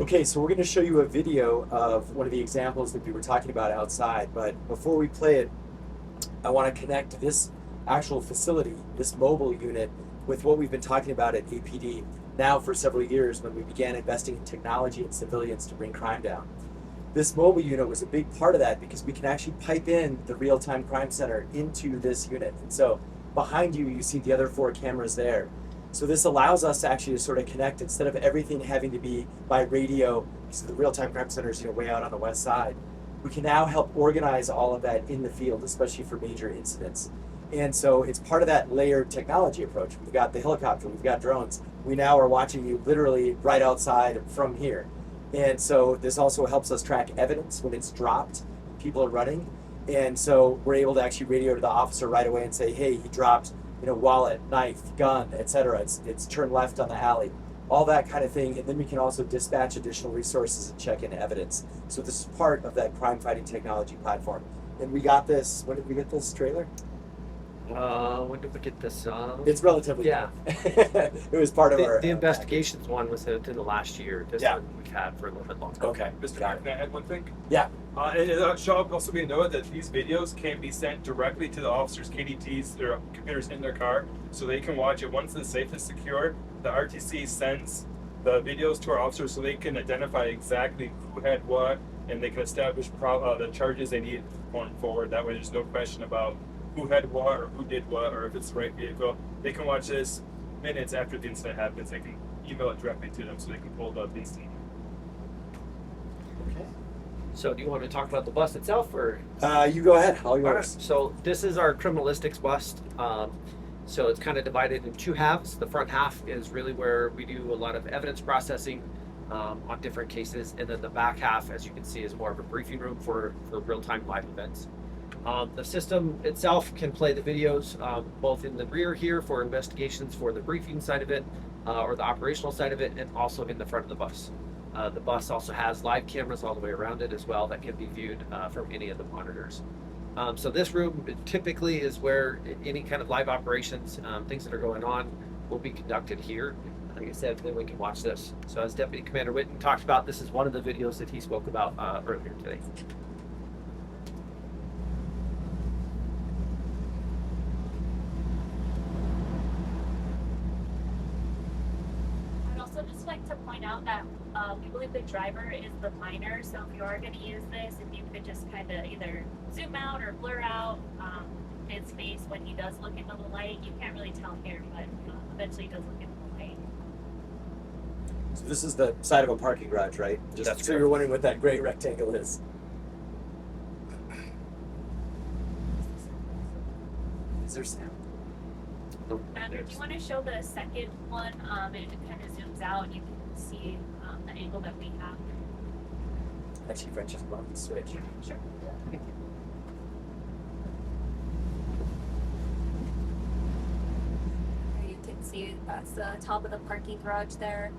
Okay, so we're going to show you a video of one of the examples that we were talking about outside, but before we play it, I want to connect this actual facility, this mobile unit, with what we've been talking about at APD now for several years when we began investing in technology and civilians to bring crime down. This mobile unit was a big part of that because we can actually pipe in the real-time crime center into this unit. And so behind you, you see the other 4 cameras there. So this allows us to actually sort of connect instead of everything having to be by radio, because the real-time crime center is way out on the west side. We can now help organize all of that in the field, especially for major incidents. And so it's part of that layered technology approach. We've got the helicopter, we've got drones. We now are watching you literally right outside from here. And so this also helps us track evidence when it's dropped, people are running. And so we're able to actually radio to the officer right away and say, hey, he dropped wallet, knife, gun, etc. It's turned left on the alley, all that kind of thing. And then we can also dispatch additional resources and check in evidence. So this is part of that crime fighting technology platform. And we got this, when did we get this trailer? When did we get this? It's relatively Yeah. it was part of our The investigations one was in the last year. This Yeah. one we've had for a little bit longer. Okay. Mr. Got Mayor, can I add one thing? Yeah. It should also be noted that these videos can be sent directly to the officers' KDTs, their computers in their car, so they can watch it. Once the safe is secure, the RTC sends the videos to our officers so they can identify exactly who had what, and they can establish the charges they need going forward. That way there's no question about who had what or who did what or if it's the right vehicle. They can watch this minutes after the incident happens. They can email it directly to them so they can pull the incident. Okay. So do you want to talk about the bus itself, or? You go ahead, all All right. yours. So this is our criminalistics bust. So it's kind of divided in 2 halves. The front half is really where we do a lot of evidence processing on different cases, and then the back half, as you can see, is more of a briefing room for real-time live events. The system itself can play the videos both in the rear here for investigations for the briefing side of it or the operational side of it, and also in the front of the bus. The bus also has live cameras all the way around it as well that can be viewed from any of the monitors. So this room typically is where any kind of live operations, things that are going on, will be conducted here. Like I said, then we can watch this. So as Deputy Commander Whitten talked about, this is one of the videos that he spoke about earlier today. I'd also just like to point out that we believe the driver is the minor, so if you are going to use this, if you could just kind of either zoom out or blur out his face when he does look into the light. You can't really tell here, but eventually he does look into the light. So this is the side of a parking garage, right? Just That's so you're correct. wondering what that gray rectangle is. Is there sound? And if you want to show the second one, it kind of zooms out, you can see the angle that we have. Actually, French just bought the switch. Sure. There you can see that's the top of the parking garage there.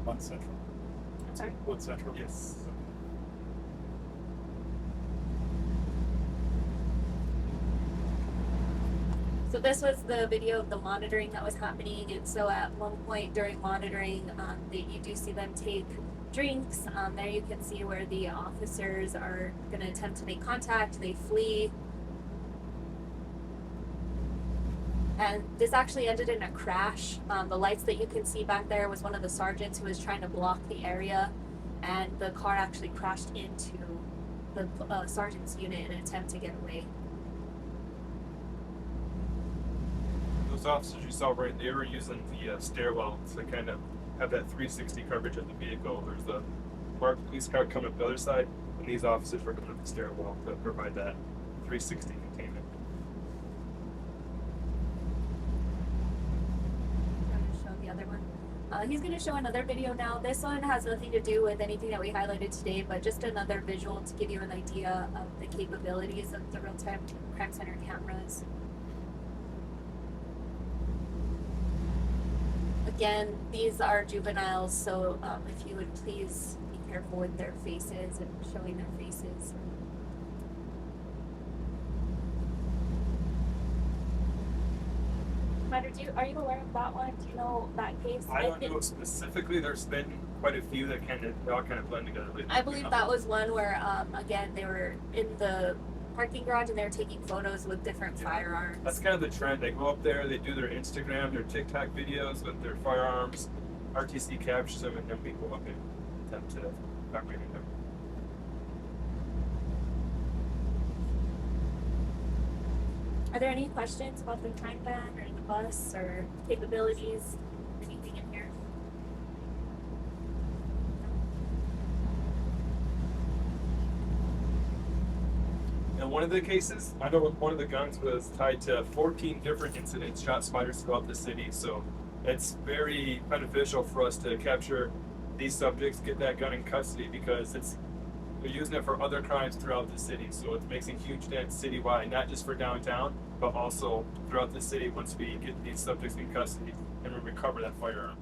One central. I'm sorry. One central. Yes. So this was the video of the monitoring that was happening, and so at one point during monitoring, you do see them take drinks. There you can see where the officers are going to attempt to make contact. They flee. And this actually ended in a crash. The lights that you can see back there was one of the sergeants who was trying to block the area, and the car actually crashed into the sergeant's unit in an attempt to get away. Those officers you saw right there were using the stairwell to kind of have that 360 coverage of the vehicle. There's the marked police car coming up the other side, and these officers were going up the stairwell to provide that 360 containment. I'm going to show the other one. He's going to show another video now. This one has nothing to do with anything that we highlighted today, but just another visual to give you an idea of the capabilities of the real-time crime center cameras. again, these are juveniles, so if you would please be careful with their faces and showing their faces. Commander, are you aware of that one? Do you know that case? I don't know specifically. There's been quite a few that they all kind of blend together. I believe that was one where, again, they were in the parking garage and they were taking photos with different firearms. That's kind of the trend. They go up there, they do their Instagram, their TikTok videos with their firearms. RTC captures them, and then we go up and attempt to apprehend them. Are there any questions about the time ban or the bus or capabilities? Anything in here? In one of the cases, I know one of the guns was tied to 14 different incidents, shot spiders throughout the city. So it's very beneficial for us to capture these subjects, get that gun in custody, because they're using it for other crimes throughout the city. So it's making huge dents citywide, not just for downtown, but also throughout the city once we get these subjects in custody and we recover that firearm.